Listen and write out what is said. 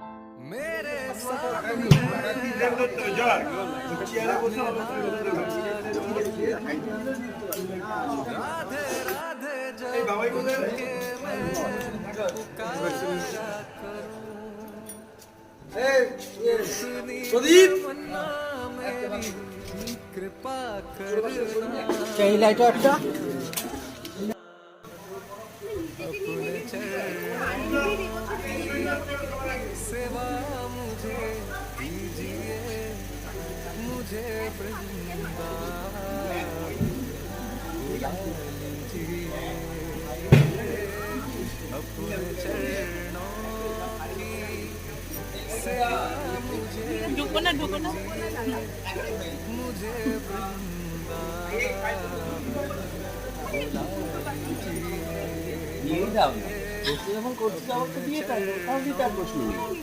मेरे सामने राधे राधे जब के मैं पुकारा करूं तमन्ना मेरी कृपा करना সেই লাইটটা একটা अपने चरणों की सेवा मुझे दीजिए मुझे वृंदावन बुला लीजिए अपने चरणों की सेवा मुझे मुझे वृंदावन बुला लीजिए নিয়ে যাও না। বসে যখন করছি আবার তো দিয়ে তাই তাও দিতে আর প্রশ্ন নেই।